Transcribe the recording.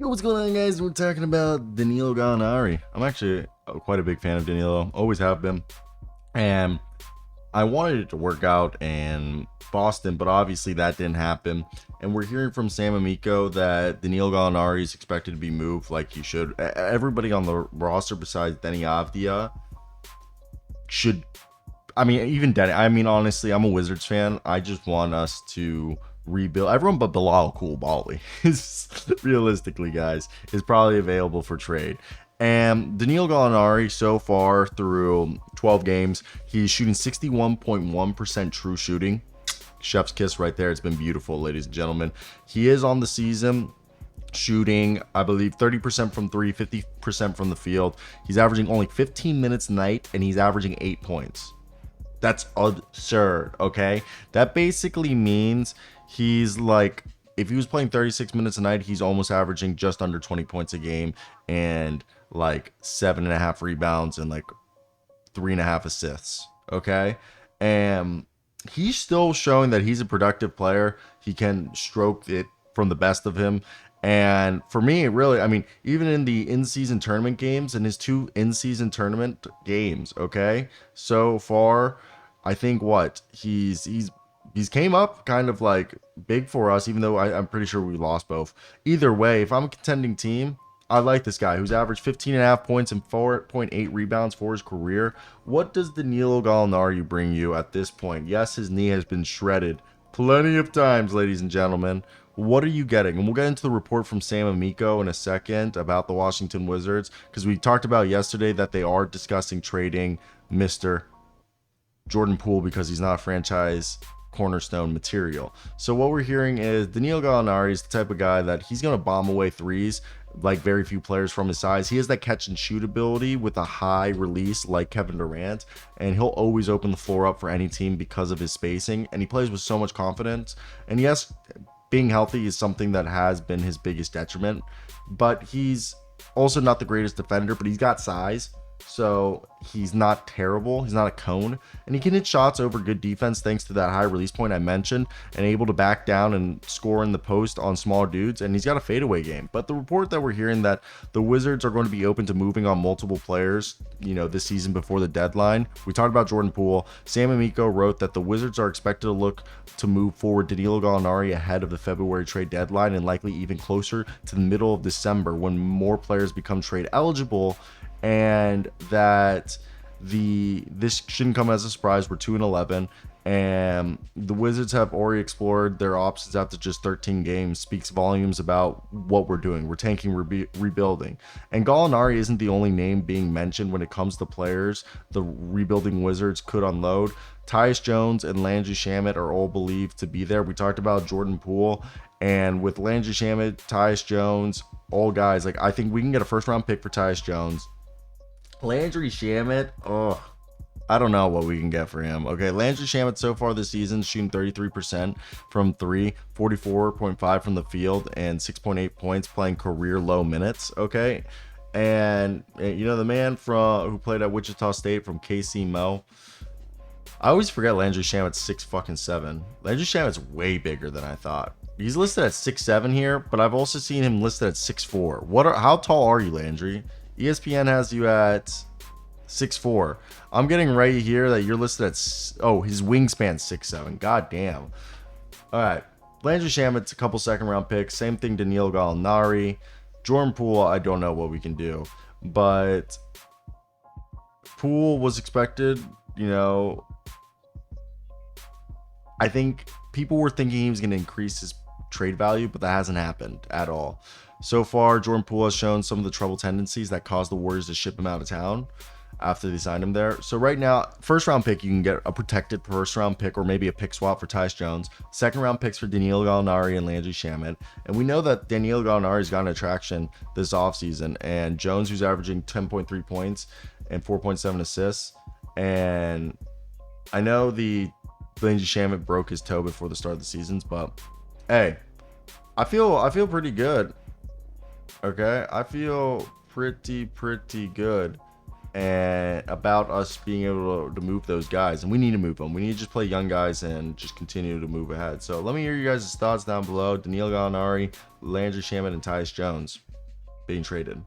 Yo, what's going on, guys? We're talking about Danilo Gallinari. I'm actually quite a big fan of Danilo, always have been. And I wanted it to work out in Boston, but obviously that didn't happen. And we're hearing from Sam Amico that Danilo Gallinari is expected to be moved like he should. Everybody on the roster besides Denny Avdia should. I mean, even Denny. I mean, honestly, I'm a Wizards fan. I just want us to rebuild. Everyone but Bilal Coulibaly is realistically, guys, is probably available for trade. And Danilo Gallinari, so far through 12 games, he's shooting 61.1% true shooting. Chef's kiss right there. It's been beautiful, ladies and gentlemen. He is on the season shooting, I believe, 30% from three, 50% from the field. He's averaging only 15 minutes a night, and he's averaging 8 points. That's absurd, okay? That basically means he's like, if he was playing 36 minutes a night, he's almost averaging just under 20 points a game and like 7.5 rebounds and like 3.5 assists, okay? And he's still showing that he's a productive player. He can stroke it from the best of him. And for me, really, I mean, even in the in-season tournament games, in his 2 in-season tournament games, okay, so far, I think he's came up kind of like big for us, even though I'm pretty sure we lost both. Either way, if I'm a contending team, I like this guy who's averaged 15.5 points and 4.8 rebounds for his career. What does Danilo Gallinari bring you at this point? Yes, his knee has been shredded plenty of times, ladies and gentlemen. What are you getting? And we'll get into the report from Sam Amico in a second about the Washington Wizards, because we talked about yesterday that they are discussing trading Mr. Jordan Poole because he's not a franchise cornerstone material. So what we're hearing is Danilo Gallinari is the type of guy that he's going to bomb away threes like very few players from his size. He has that catch and shoot ability with a high release like Kevin Durant, and he'll always open the floor up for any team because of his spacing, and he plays with so much confidence. And yes, being healthy is something that has been his biggest detriment, but he's also not the greatest defender, but he's got size. So he's not terrible. He's not a cone, and he can hit shots over good defense thanks to that high release point I mentioned, and able to back down and score in the post on smaller dudes. And he's got a fadeaway game. But the report that we're hearing that the Wizards are going to be open to moving on multiple players, this season before the deadline. We talked about Jordan Poole. Sam Amico wrote that the Wizards are expected to look to move forward Danilo Gallinari ahead of the February trade deadline, and likely even closer to the middle of December when more players become trade eligible. And that this shouldn't come as a surprise. We're 2-11, and the Wizards have already explored their options after just 13 games. Speaks volumes about what we're doing. We're tanking, rebuilding. And Gallinari isn't the only name being mentioned when it comes to players the rebuilding Wizards could unload. Tyus Jones and Landry Shamet are all believed to be there. We talked about Jordan Poole, and with Landry Shamet, Tyus Jones, all guys, like, I think we can get a first-round pick for Tyus Jones. Landry Shamet, I don't know what we can get for him. Okay, Landry Shamet so far this season shooting 33% from 3, 44.5 from the field, and 6.8 points, playing career low minutes. Okay, and the man who played at Wichita State from KC Mo. I always forget Landry Shamet's 6'7". Landry Shamet's way bigger than I thought. He's listed at 6'7" here, but I've also seen him listed at 6'4". How tall are you, Landry? ESPN has you at 6'4". I'm getting right here that you're listed at his wingspan's 6'7". God damn. All right, Landry Shamet's a couple second round picks. Same thing, Danilo Gallinari. Jordan Poole, I don't know what we can do, but Poole was expected. I think people were thinking he was going to increase his trade value, but that hasn't happened at all. So far, Jordan Poole has shown some of the trouble tendencies that caused the Warriors to ship him out of town after they signed him there. So right now, first round pick, you can get a protected first round pick or maybe a pick swap for Tyus Jones. Second round picks for Danilo Gallinari and Landry Shamet. And we know that Danilo Gallinari's gotten attraction this offseason, and Jones, who's averaging 10.3 points and 4.7 assists. And I know the Landry Shamet broke his toe before the start of the seasons, but hey, I feel pretty good. Okay, I feel pretty good and about us being able to move those guys, and we need to move them. We need to just play young guys and just continue to move ahead. So let me hear you guys' thoughts down below. Danilo Gallinari, Landry Shamet, and Tyus Jones. being traded.